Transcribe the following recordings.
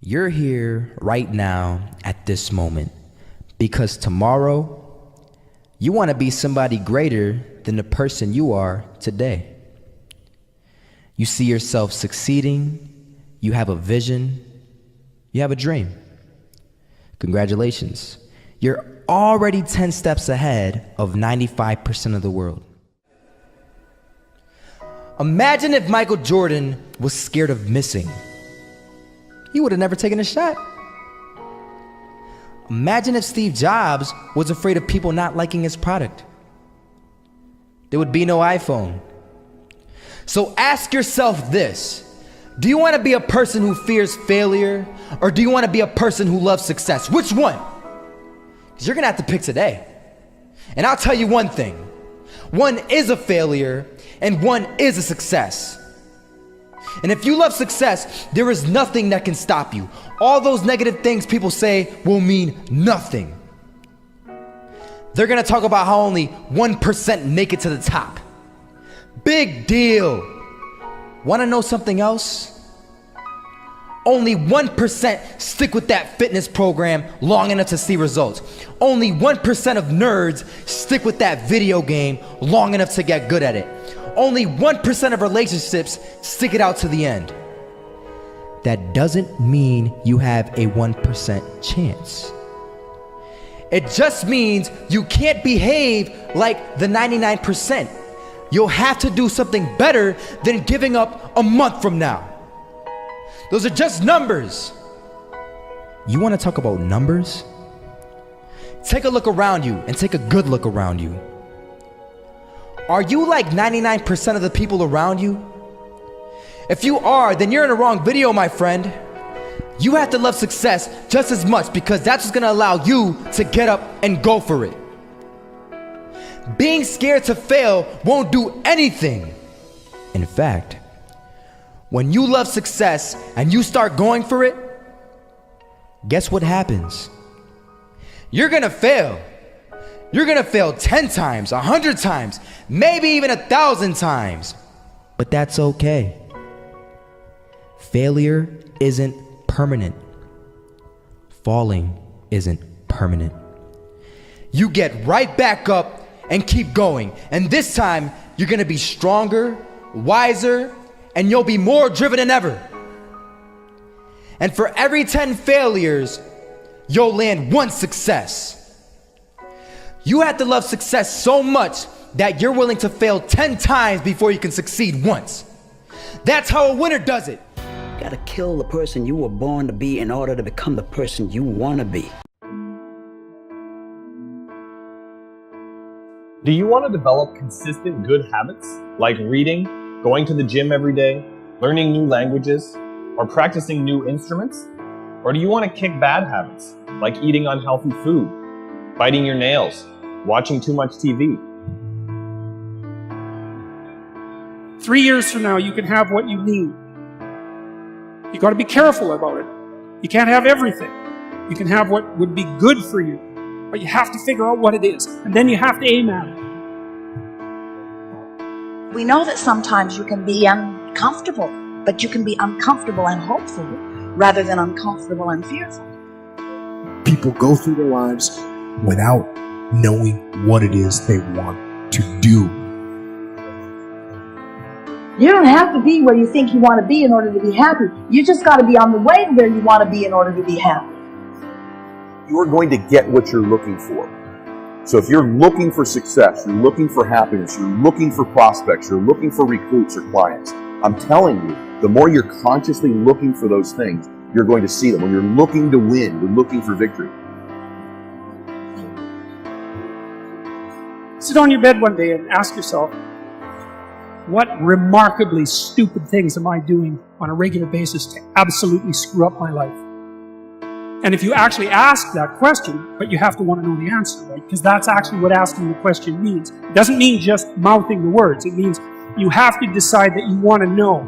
You're here right now at this moment because tomorrow you want to be somebody greater than the person you are today. You see yourself succeeding, you have a vision, you have a dream. Congratulations. You're already 10 steps ahead of 95% of the world. Imagine if Michael Jordan was scared of missing. He would have never taken a shot. Imagine if Steve Jobs was afraid of people not liking his product. There would be no iPhone. So ask yourself this: do you want to be a person who fears failure, or do you want to be a person who loves success? Which one? Because you're gonna have to pick today. And I'll tell you one thing: one is a failure and one is a success. And if you love success, there is nothing that can stop you. All those negative things people say will mean nothing. They're gonna talk about how only 1% make it to the top. Big deal. Wanna know something else? Only 1% stick with that fitness program long enough to see results. Only 1% of nerds stick with that video game long enough to get good at it. Only 1% of relationships stick it out to the end. That doesn't mean you have a 1% chance. It just means you can't behave like the 99%. You'll have to do something better than giving up a month from now. Those are just numbers. You want to talk about numbers? Take a look around you and take a good look around you. Are you like 99% of the people around you? If you are, then you're in the wrong video, my friend. You have to love success just as much because that's what's gonna allow you to get up and go for it. Being scared to fail won't do anything. In fact, when you love success and you start going for it, guess what happens? You're gonna fail. You're gonna fail 10 times, 100 times, maybe even 1,000 times. But that's okay. Failure isn't permanent. Falling isn't permanent. You get right back up and keep going. And this time, you're gonna be stronger, wiser, and you'll be more driven than ever. And for every 10 failures, you'll land one success. You have to love success so much that you're willing to fail 10 times before you can succeed once. That's how a winner does it. You gotta kill the person you were born to be in order to become the person you wanna be. Do you want to develop consistent good habits like reading, going to the gym every day, learning new languages, or practicing new instruments? Or do you want to kick bad habits like eating unhealthy food, biting your nails, watching too much TV? 3 years from now, you can have what you need. You got to be careful about it. You can't have everything. You can have what would be good for you, but you have to figure out what it is, and then you have to aim at it. We know that sometimes you can be uncomfortable, but you can be uncomfortable and hopeful rather than uncomfortable and fearful. People go through their lives without knowing what it is they want to do. You don't have to be where you think you want to be in order to be happy. You just got to be on the way to where you want to be in order to be happy. You are going to get what you're looking for. So if you're looking for success, you're looking for happiness, you're looking for prospects, you're looking for recruits or clients, I'm telling you, the more you're consciously looking for those things, you're going to see them. When you're looking to win, you're looking for victory. Sit on your bed one day and ask yourself, what remarkably stupid things am I doing on a regular basis to absolutely screw up my life? And if you actually ask that question, but you have to want to know the answer, right? Because that's actually what asking the question means. It doesn't mean just mouthing the words. It means you have to decide that you want to know.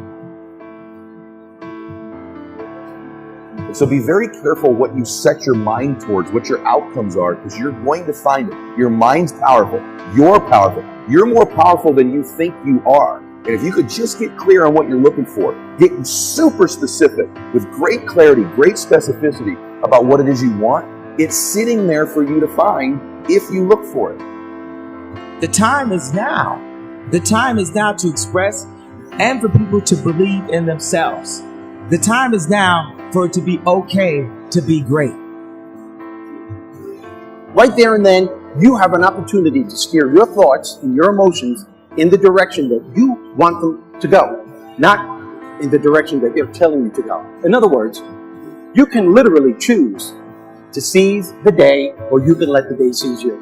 So be very careful what you set your mind towards, what your outcomes are, because you're going to find it. Your mind's powerful. You're powerful. You're more powerful than you think you are. And if you could just get clear on what you're looking for, get super specific with great clarity, great specificity about what it is you want, it's sitting there for you to find if you look for it. The time is now. The time is now to express and for people to believe in themselves. The time is now for it to be okay to be great. Right there and then, you have an opportunity to steer your thoughts and your emotions in the direction that you want them to go, not in the direction that they're telling you to go. In other words, you can literally choose to seize the day, or you can let the day seize you.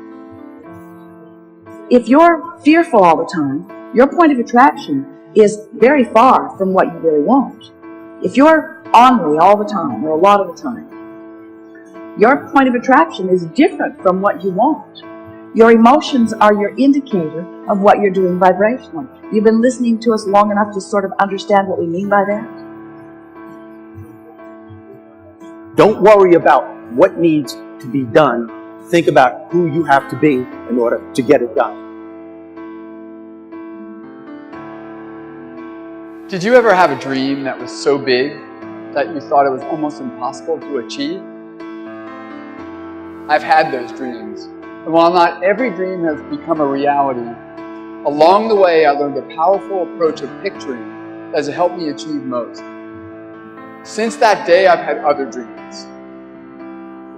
If you're fearful all the time, your point of attraction is very far from what you really want. If you're ornery all the time, or a lot of the time, your point of attraction is different from what you want. Your emotions are your indicator of what you're doing vibrationally. You've been listening to us long enough to sort of understand what we mean by that? Don't worry about what needs to be done. Think about who you have to be in order to get it done. Did you ever have a dream that was so big that you thought it was almost impossible to achieve? I've had those dreams. And while not every dream has become a reality, along the way I learned a powerful approach of picturing that has helped me achieve most. Since that day, I've had other dreams,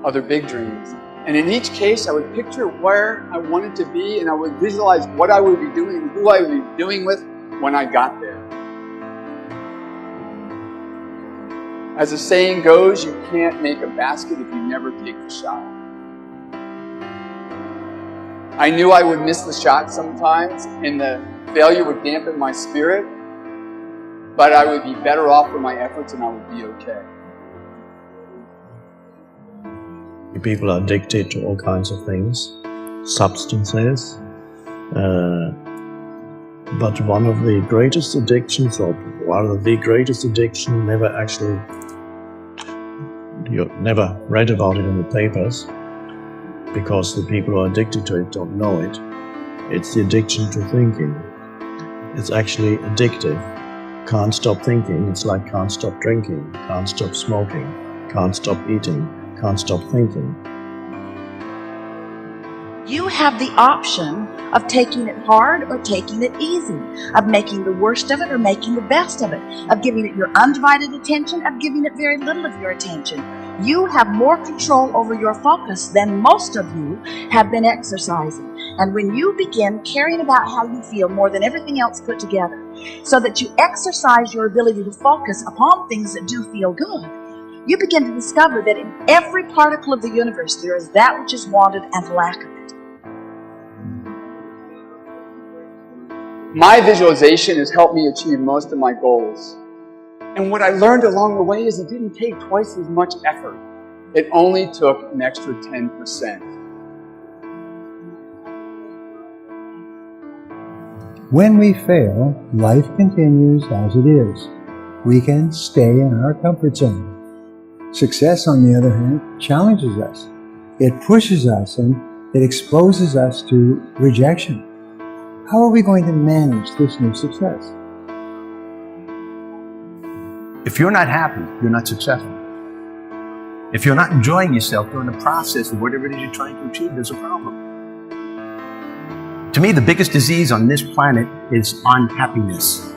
other big dreams. And in each case, I would picture where I wanted to be, and I would visualize what I would be doing and who I would be doing with when I got there. As the saying goes, you can't make a basket if you never take the shot. I knew I would miss the shot sometimes, and the failure would dampen my spirit, but I would be better off for my efforts and I would be okay. People are addicted to all kinds of things, substances, but one of the greatest addictions, or one of the greatest addiction, you never read about it in the papers, because the people who are addicted to it don't know it. It's the addiction to thinking. It's actually addictive. Can't stop thinking. It's like can't stop drinking, can't stop smoking, can't stop eating, can't stop thinking. You have the option of taking it hard or taking it easy, of making the worst of it or making the best of it, of giving it your undivided attention, of giving it very little of your attention. You have more control over your focus than most of you have been exercising. And when you begin caring about how you feel more than everything else put together, so that you exercise your ability to focus upon things that do feel good, you begin to discover that in every particle of the universe there is that which is wanted and lack of it. My visualization has helped me achieve most of my goals. And what I learned along the way is it didn't take twice as much effort. It only took an extra 10%. When we fail, life continues as it is. We can stay in our comfort zone. Success, on the other hand, challenges us. It pushes us and it exposes us to rejection. How are we going to manage this new success? If you're not happy, you're not successful. If you're not enjoying yourself during the process of whatever it is you're trying to achieve, there's a problem. To me, the biggest disease on this planet is unhappiness.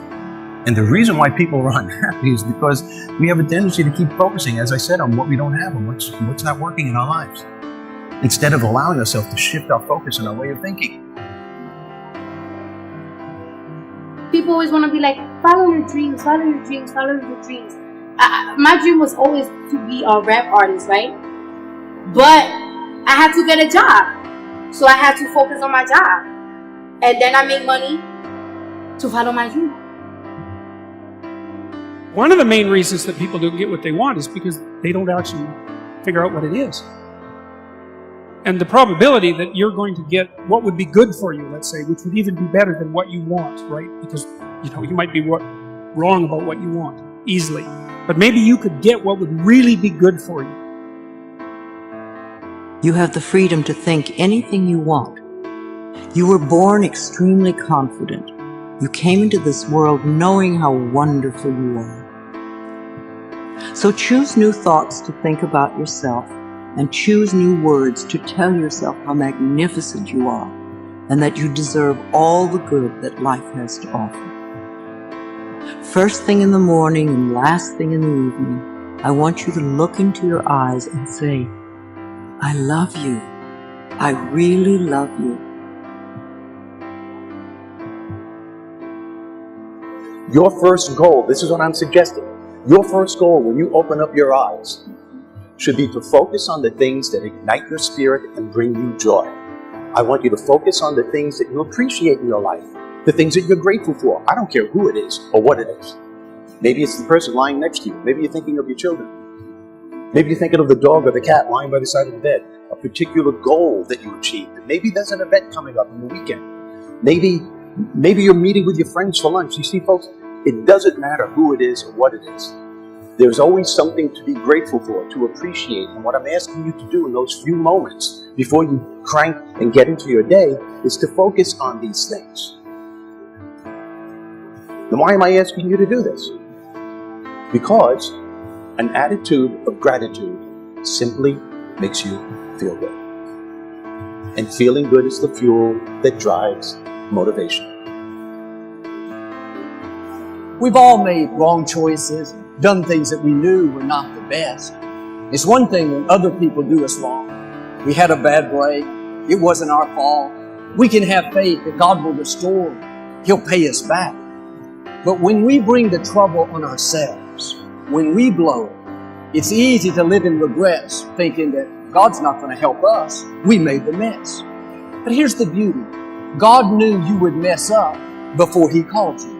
And the reason why people are unhappy is because we have a tendency to keep focusing, as I said, on what we don't have and what's not working in our lives, instead of allowing ourselves to shift our focus and our way of thinking. People always want to be like, follow your dreams, follow your dreams, follow your dreams. My dream was always to be a rap artist, right? But I had to get a job. So I had to focus on my job. And then I made money to follow my dream. One of the main reasons that people don't get what they want is because they don't actually figure out what it is. And the probability that you're going to get what would be good for you, let's say, which would even be better than what you want, right? Because, you might be wrong about what you want easily. But maybe you could get what would really be good for you. You have the freedom to think anything you want. You were born extremely confident. You came into this world knowing how wonderful you are. So choose new thoughts to think about yourself, and choose new words to tell yourself how magnificent you are, and that you deserve all the good that life has to offer. First thing in the morning and last thing in the evening, I want you to look into your eyes and say, I love you. I really love you. Your first goal, this is what I'm suggesting, your first goal when you open up your eyes should be to focus on the things that ignite your spirit and bring you joy. I want you to focus on the things that you appreciate in your life, the things that you're grateful for. I don't care who it is or what it is. Maybe it's the person lying next to you. Maybe you're thinking of your children. Maybe you're thinking of the dog or the cat lying by the side of the bed, a particular goal that you achieved. Maybe there's an event coming up in the weekend. Maybe you're meeting with your friends for lunch. You see, folks, it doesn't matter who it is or what it is. There's always something to be grateful for, to appreciate. And what I'm asking you to do in those few moments before you crank and get into your day is to focus on these things. Then why am I asking you to do this? Because an attitude of gratitude simply makes you feel good. And feeling good is the fuel that drives motivation. We've all made wrong choices, done things that we knew were not the best. It's one thing when other people do us wrong. We had a bad break. It wasn't our fault. We can have faith that God will restore. He'll pay us back. But when we bring the trouble on ourselves, when we blow it, it's easy to live in regrets, thinking that God's not going to help us. We made the mess. But here's the beauty. God knew you would mess up before He called you.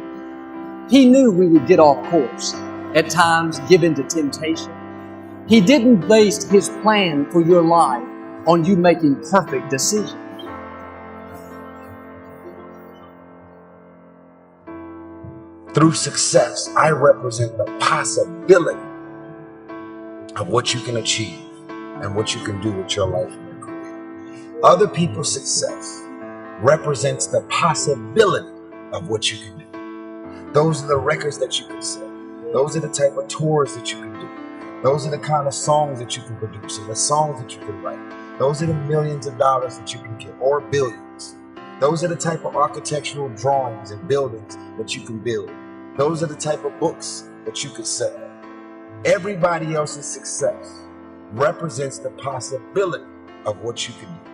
He knew we would get off course, at times give in to temptation. He didn't base His plan for your life on you making perfect decisions. Through success, I represent the possibility of what you can achieve and what you can do with your life and your career. Other people's success represents the possibility of what you can do. Those are the records that you can set. Those are the type of tours that you can do. Those are the kind of songs that you can produce and the songs that you can write. Those are the millions of dollars that you can get, or billions. Those are the type of architectural drawings and buildings that you can build. Those are the type of books that you can sell. Everybody else's success represents the possibility of what you can do.